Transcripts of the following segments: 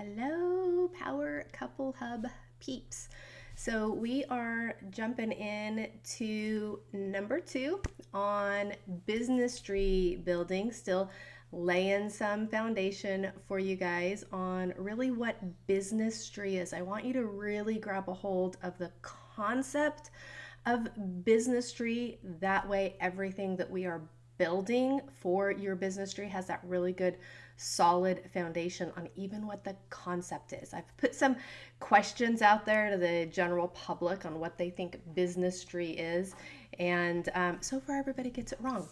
Hello, Power Couple Hub peeps. So we are jumping in to number 2 on Businestry building, still laying some foundation for you guys on really what Businestry is. I want you to really grab a hold of the concept of Businestry. That way, everything that we are building for your Businestry has that really good solid foundation on even what the concept is. I've put some questions out there to the general public on what they think Businestry is, and so far everybody gets it wrong.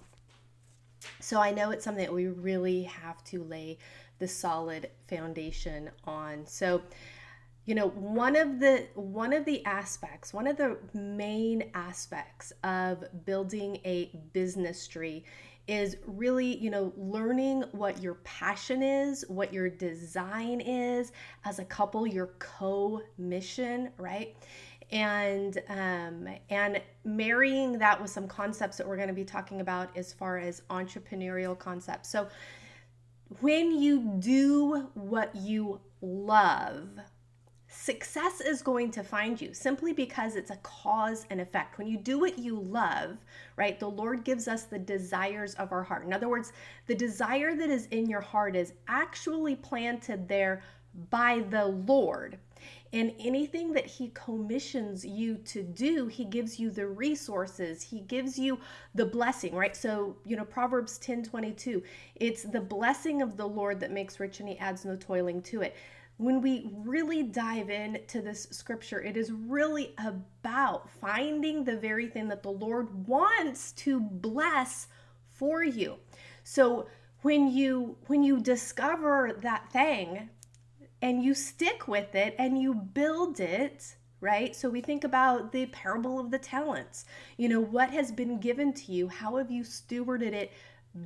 So I know it's something that we really have to lay the solid foundation on. So one of the aspects, one of the main aspects of building a Businestry is really, learning what your passion is, what your design is as a couple, your co-mission, right? And marrying that with some concepts that we're going to be talking about as far as entrepreneurial concepts. So when you do what you love, success is going to find you simply because it's a cause and effect. When you do what you love, right, the Lord gives us the desires of our heart. In other words, the desire that is in your heart is actually planted there by the Lord. And anything that He commissions you to do, He gives you the resources, He gives you the blessing, right? So, Proverbs 10:22, it's the blessing of the Lord that makes rich and He adds no toiling to it. When we really dive into this scripture, it is really about finding the very thing that the Lord wants to bless for you. So when you discover that thing and you stick with it and you build it, right? So we think about the parable of the talents. What has been given to you? How have you stewarded it,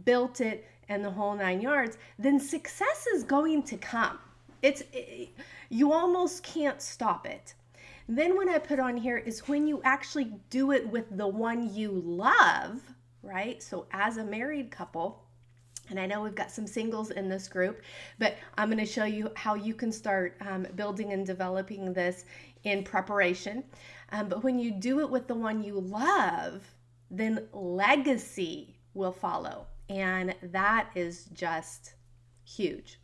built it, and the whole 9 yards? Then success is going to come. You almost can't stop it. Then what I put on here is when you actually do it with the one you love, right? So as a married couple, and I know we've got some singles in this group, but I'm going to show you how you can start building and developing this in preparation. But when you do it with the one you love, then legacy will follow. And that is just huge.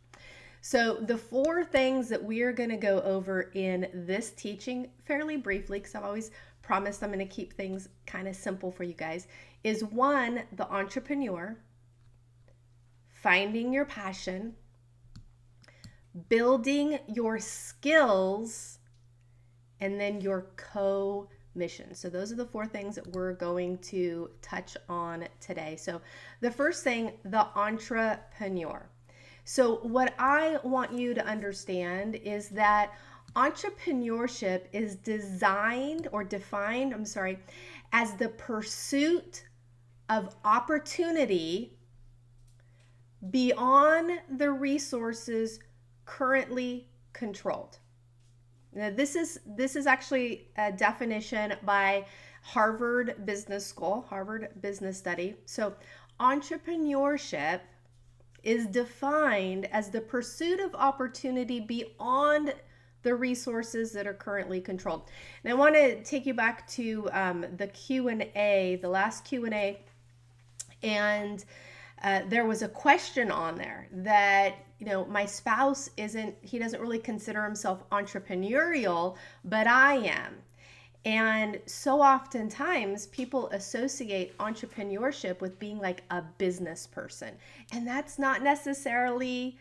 So the 4 things that we are going to go over in this teaching fairly briefly, because I've always promised I'm going to keep things kind of simple for you guys, is 1, the entrepreneur, finding your passion, building your skills, and then your co-mission. So those are the 4 things that we're going to touch on today. So the first thing, the entrepreneur. So what I want you to understand is that entrepreneurship is defined as the pursuit of opportunity beyond the resources currently controlled. Now, this is actually a definition by Harvard Business School, Harvard Business Study. So entrepreneurship is defined as the pursuit of opportunity beyond the resources that are currently controlled. And I want to take you back to the Q&A, the last Q&A, and there was a question on there that, my spouse he doesn't really consider himself entrepreneurial, but I am. And so oftentimes people associate entrepreneurship with being like a business person. And that's not necessarily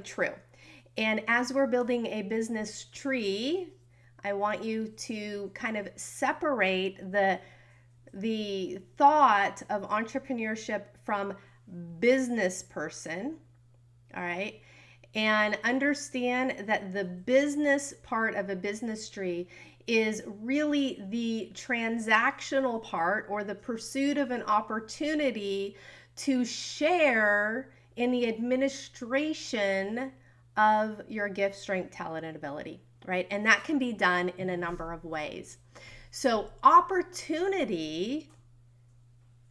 true. And as we're building a business tree, I want you to kind of separate the thought of entrepreneurship from business person, all right? And understand that the business part of a business tree is really the transactional part, or the pursuit of an opportunity to share in the administration of your gift, strength, talent, and ability, right? And that can be done in a number of ways. So opportunity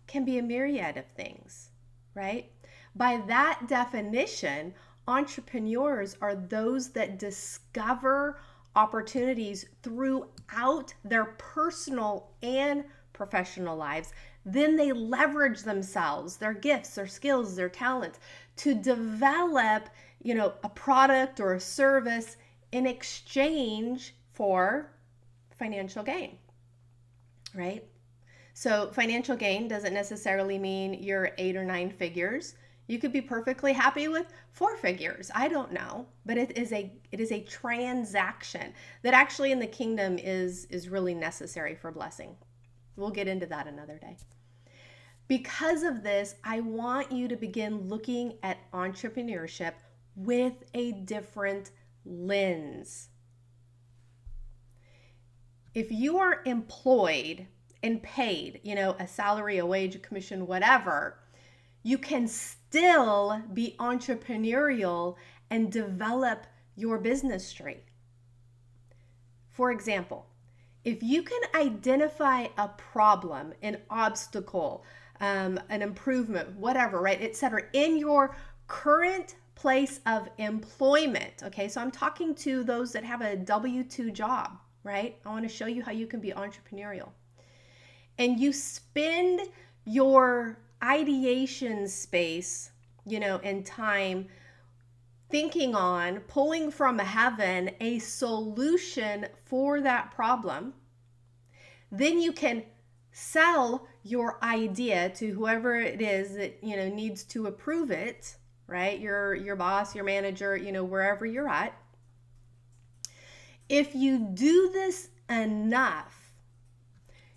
can be a myriad of things, right? By that definition, Entrepreneurs are those that discover opportunities throughout their personal and professional lives. Then they leverage themselves, their gifts, their skills, their talents to develop, a product or a service in exchange for financial gain, right? So financial gain doesn't necessarily mean you're 8 or 9 figures. You could be perfectly happy with 4 figures. I don't know, but it is a transaction that actually in the kingdom is really necessary for blessing. We'll get into that another day. Because of this, I want you to begin looking at entrepreneurship with a different lens. If you are employed and paid, a salary, a wage, a commission, whatever, you can still be entrepreneurial and develop your businessry. For example, if you can identify a problem, an obstacle, an improvement, whatever, right, etc., in your current place of employment, okay, so I'm talking to those that have a W-2 job, right? I want to show you how you can be entrepreneurial. And you spend your ideation space, and time thinking on pulling from heaven a solution for that problem. Then you can sell your idea to whoever it is that, needs to approve it, right? Your boss, your manager, wherever you're at. If you do this enough,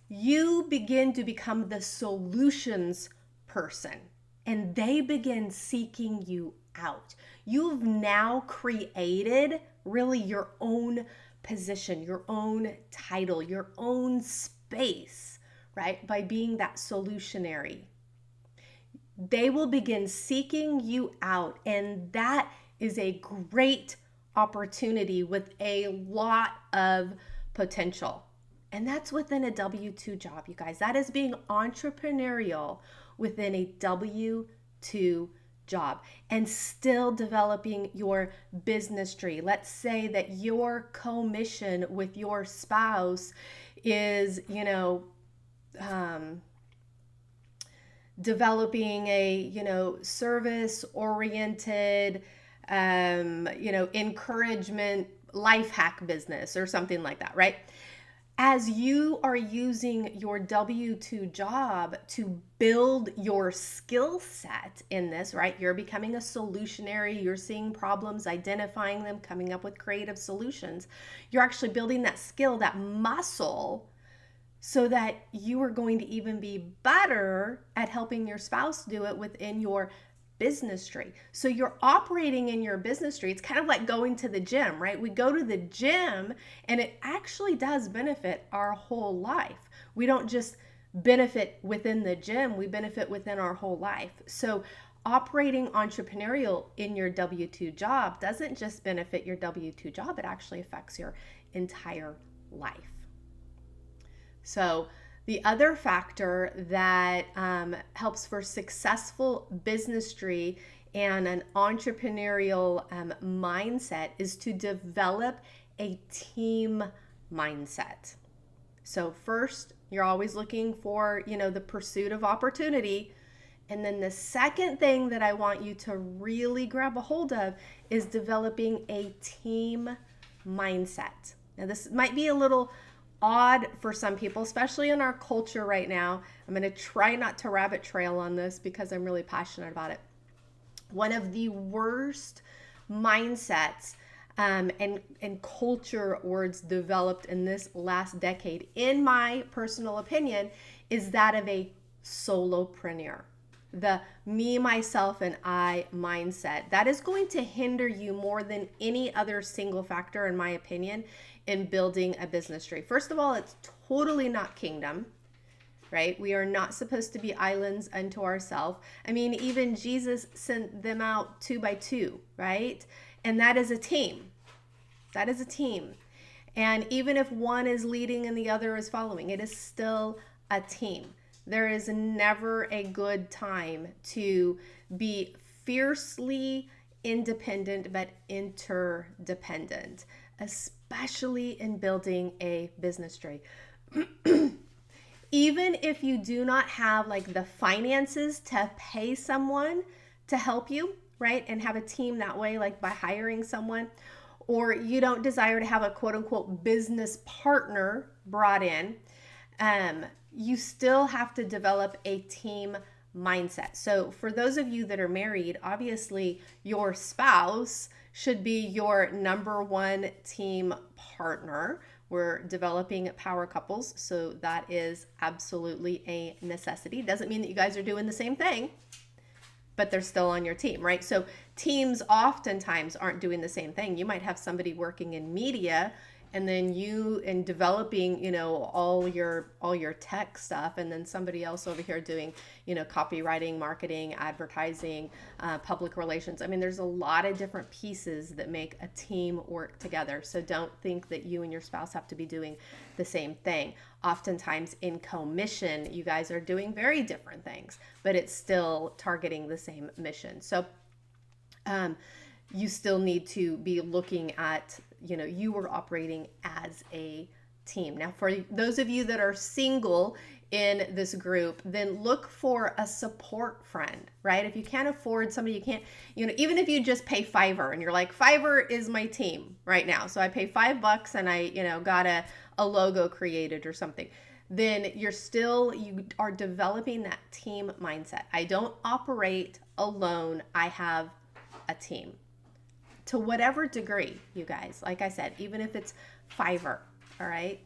you begin to become the solutions person, and they begin seeking you out. You've now created really your own position, your own title, your own space, right? By being that solutionary. They will begin seeking you out, and that is a great opportunity with a lot of potential. And that's within a W-2 job, you guys. That is being entrepreneurial within a W-2 job and still developing your businessry. Let's say that your commission with your spouse is, developing a, service-oriented, encouragement life hack business or something like that, right? As you are using your W-2 job to build your skill set in this, right? You're becoming a solutionary, you're seeing problems, identifying them, coming up with creative solutions. You're actually building that skill, that muscle, so that you are going to even be better at helping your spouse do it within your businessry. So you're operating in your businessry. It's kind of like going to the gym, right? We go to the gym and it actually does benefit our whole life. We don't just benefit within the gym, we benefit within our whole life. So operating entrepreneurial in your W-2 job doesn't just benefit your W-2 job, it actually affects your entire life. So the other factor that helps for successful businessry and an entrepreneurial mindset is to develop a team mindset. So first, you're always looking for, the pursuit of opportunity. And then the second thing that I want you to really grab a hold of is developing a team mindset. Now, this might be a little odd for some people, especially in our culture right now. I'm going to try not to rabbit trail on this because I'm really passionate about it. One of the worst mindsets and culture words developed in this last decade, in my personal opinion, is that of a solopreneur. The me, myself, and I mindset. That is going to hinder you more than any other single factor, in my opinion, in building a business tree. First of all, it's totally not kingdom, right? We are not supposed to be islands unto ourselves. I mean, even Jesus sent them out 2 by 2, right? And that is a team. That is a team. And even if one is leading and the other is following, it is still a team. There is never a good time to be fiercely independent but interdependent, especially in building a business tree. Even if you do not have like the finances to pay someone to help you, right? And have a team that way, like by hiring someone, or you don't desire to have a quote unquote business partner brought in, you still have to develop a team mindset. So for those of you that are married, obviously your spouse should be your number one team partner. We're developing power couples, so that is absolutely a necessity. Doesn't mean that you guys are doing the same thing, but they're still on your team, right? So teams oftentimes aren't doing the same thing. You might have somebody working in media, and then you in developing, all your tech stuff, and then somebody else over here doing, copywriting, marketing, advertising, public relations. I mean, there's a lot of different pieces that make a team work together. So don't think that you and your spouse have to be doing the same thing. Oftentimes in commission, you guys are doing very different things, but it's still targeting the same mission. So you still need to be looking at, you are operating as a team. Now, for those of you that are single in this group, then look for a support friend, right? If you can't afford somebody, you can't, even if you just pay Fiverr and you're like, Fiverr is my team right now. So I pay $5 and I, got a logo created or something. Then you are developing that team mindset. I don't operate alone. I have a team. To whatever degree, you guys, like I said, even if it's Fiverr, all right?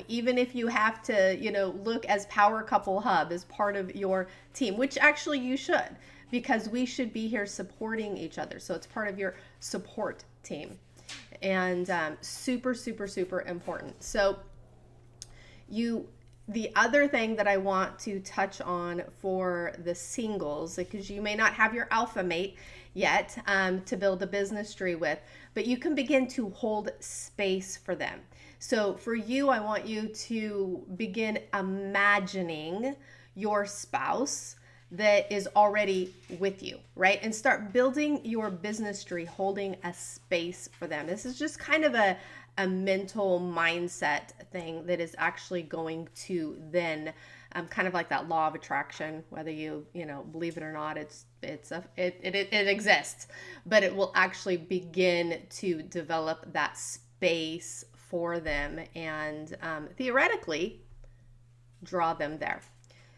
Even if you have to, look as Power Couple Hub as part of your team, which actually you should, because we should be here supporting each other. So it's part of your support team, and super, super, super important. So the other thing that I want to touch on for the singles, because you may not have your alpha mate yet to build a business tree with, but you can begin to hold space for them. So for you, I want you to begin imagining your spouse that is already with you, right? And start building your business tree, holding a space for them. This is just kind of a mental mindset thing that is actually going to then kind of like that law of attraction, whether you believe it or not, it exists, but it will actually begin to develop that space for them and theoretically draw them there.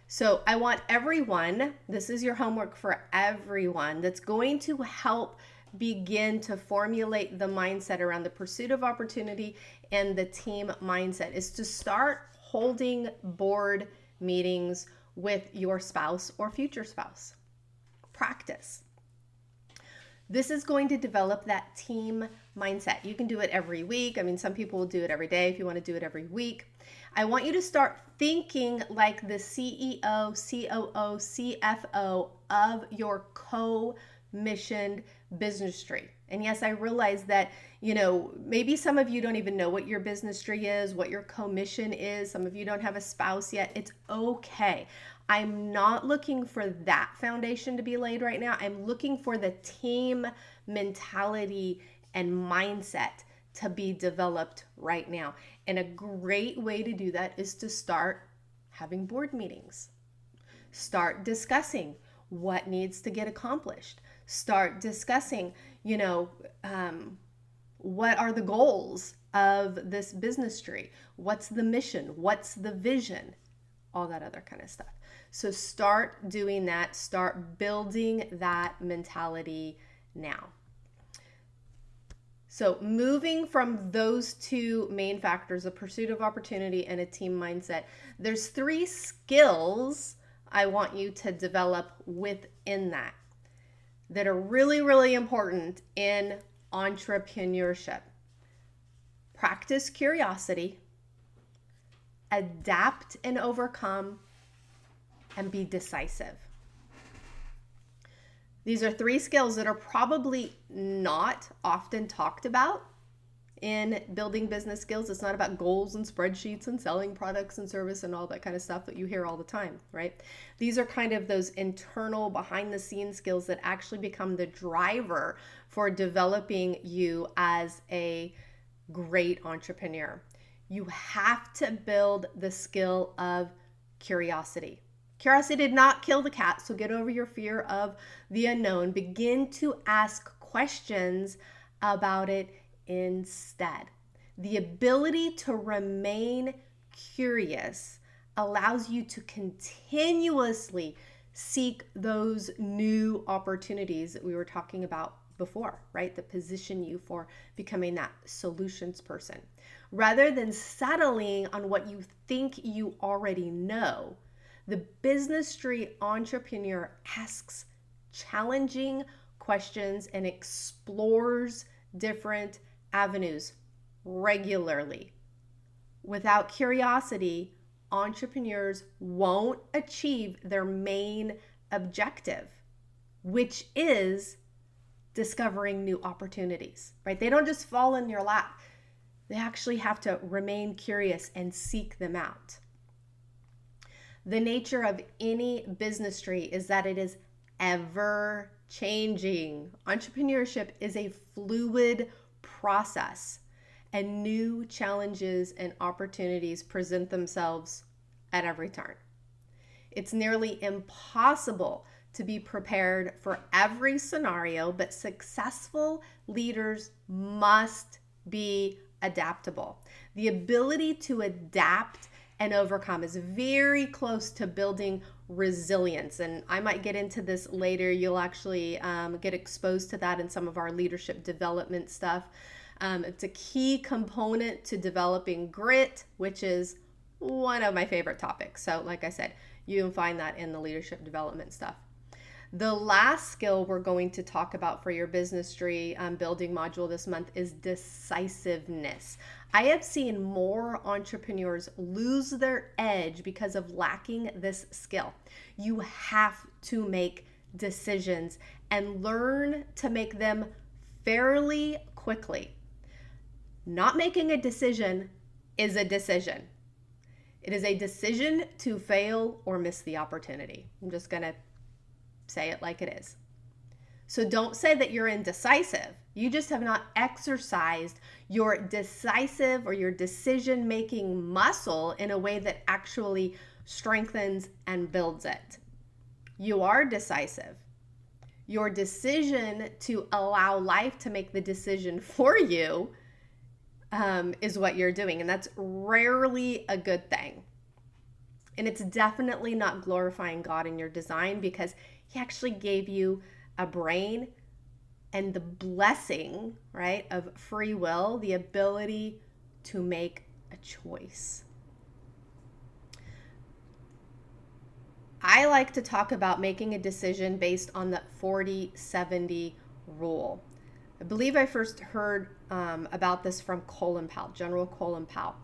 So I want everyone, this is your homework for everyone, that's going to help begin to formulate the mindset around the pursuit of opportunity and the team mindset, is to start holding board meetings with your spouse or future spouse. Practice. This is going to develop that team mindset. You can do it every week. I mean, some people will do it every day if you want to do it every week. I want you to start thinking like the CEO, COO, CFO of your co-missioned business tree. And yes, I realize that, maybe some of you don't even know what your business tree is, what your commission is. Some of you don't have a spouse yet. It's okay. I'm not looking for that foundation to be laid right now. I'm looking for the team mentality and mindset to be developed right now. And a great way to do that is to start having board meetings. Start discussing what needs to get accomplished. Start discussing, what are the goals of this business tree? What's the mission? What's the vision? All that other kind of stuff. So start doing that. Start building that mentality now. So moving from those two main factors, a pursuit of opportunity and a team mindset, there's 3 skills I want you to develop within that are really, really important in entrepreneurship. Practice curiosity, adapt and overcome, and be decisive. These are 3 skills that are probably not often talked about in building business skills. It's not about goals and spreadsheets and selling products and service and all that kind of stuff that you hear all the time, right? These are kind of those internal behind the scenes skills that actually become the driver for developing you as a great entrepreneur. You have to build the skill of curiosity. Curiosity did not kill the cat, so get over your fear of the unknown. Begin to ask questions about it instead. The ability to remain curious allows you to continuously seek those new opportunities that we were talking about before, right? That position you for becoming that solutions person. Rather than settling on what you think you already know, the Businestry entrepreneur asks challenging questions and explores different avenues regularly. Without curiosity, entrepreneurs won't achieve their main objective, which is discovering new opportunities, right? They don't just fall in your lap. They actually have to remain curious and seek them out. The nature of any Businestry is that it is ever changing. Entrepreneurship is a fluid process, and new challenges and opportunities present themselves at every turn. It's nearly impossible to be prepared for every scenario, but successful leaders must be adaptable. The ability to adapt and overcome is very close to building resilience. And I might get into this later. You'll actually get exposed to that in some of our leadership development stuff. It's a key component to developing grit, which is one of my favorite topics. So like I said, you can find that in the leadership development stuff. The last skill we're going to talk about for your Businestry building module this month is decisiveness. I have seen more entrepreneurs lose their edge because of lacking this skill. You have to make decisions and learn to make them fairly quickly. Not making a decision is a decision. It is a decision to fail or miss the opportunity. I'm just going to say it like it is. So don't say that you're indecisive. You just have not exercised your decisive or your decision-making muscle in a way that actually strengthens and builds it. You are decisive. Your decision to allow life to make the decision for you is what you're doing. And that's rarely a good thing. And it's definitely not glorifying God in your design, because He actually gave you a brain and the blessing, right, of free will, the ability to make a choice. I like to talk about making a decision based on the 40-70 rule. I believe I first heard about this from Colin Powell, General Colin Powell.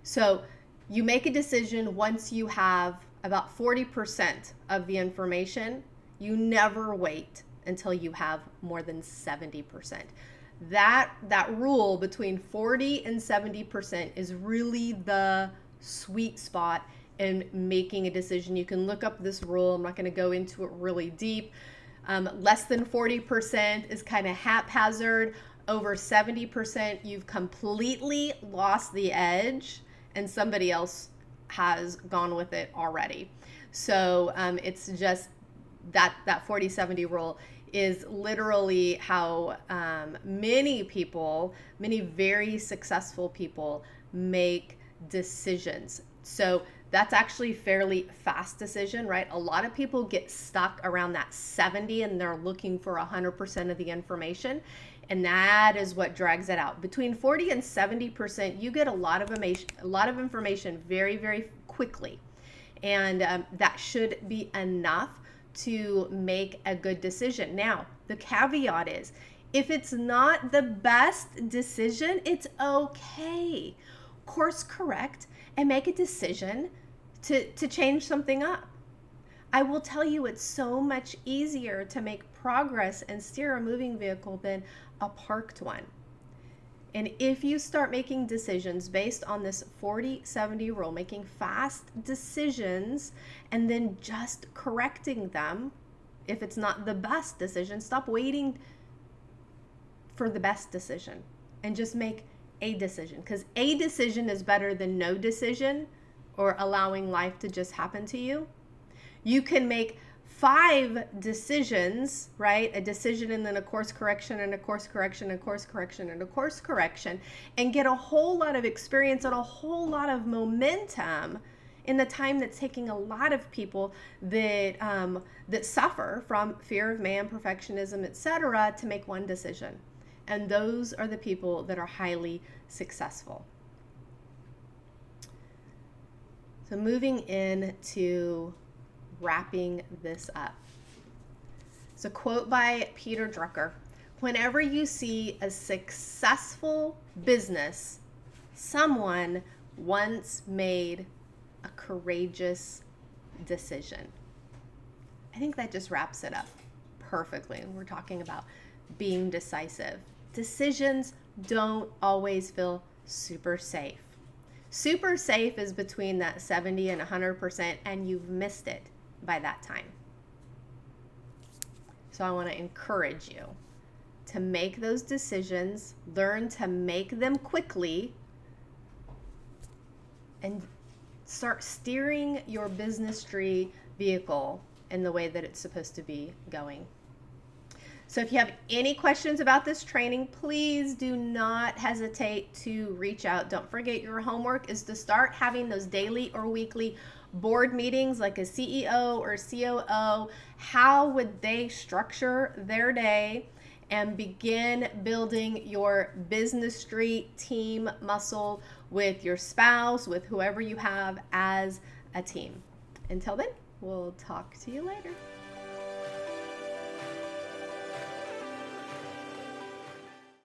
So you make a decision once you have about 40% of the information. You never wait until you have more than 70%. That rule between 40 and 70% is really the sweet spot in making a decision. You can look up this rule. I'm not going to go into it really deep. Less than 40% is kind of haphazard. Over 70%, you've completely lost the edge and somebody else has gone with it already. So it's just that 40-70 rule is literally how many people, many very successful people make decisions. So that's actually fairly fast decision, right? A lot of people get stuck around that 70 and they're looking for 100% of the information. And that is what drags it out. Between 40 and 70%, you get a lot of information very, very quickly. And that should be enough to make a good decision. Now, the caveat is, if it's not the best decision, it's okay. Course correct and make a decision to change something up. I will tell you, it's so much easier to make progress and steer a moving vehicle than a parked one. And if you start making decisions based on this 40-70 rule, making fast decisions and then just correcting them, if it's not the best decision, stop waiting for the best decision and just make a decision, because a decision is better than no decision or allowing life to just happen to you. You can make 5 decisions, right? A decision and then a course correction and a course correction and a course correction and a course correction, and get a whole lot of experience and a whole lot of momentum in the time that's taking a lot of people that suffer from fear of man, perfectionism, etc., to make one decision. And those are the people that are highly successful. So moving into wrapping this up. It's a quote by Peter Drucker. Whenever you see a successful business, someone once made a courageous decision. I think that just wraps it up perfectly. We're talking about being decisive. Decisions don't always feel super safe. Super safe is between that 70 and 100%, and you've missed it by that time. So I want to encourage you to make those decisions, learn to make them quickly, and start steering your Businestry vehicle in the way that it's supposed to be going. So if you have any questions about this training, please do not hesitate to reach out. Don't forget, your homework is to start having those daily or weekly board meetings like a CEO or COO. How would they structure their day and begin building your Businestry team muscle with your spouse, with whoever you have as a team. Until then, we'll talk to you later.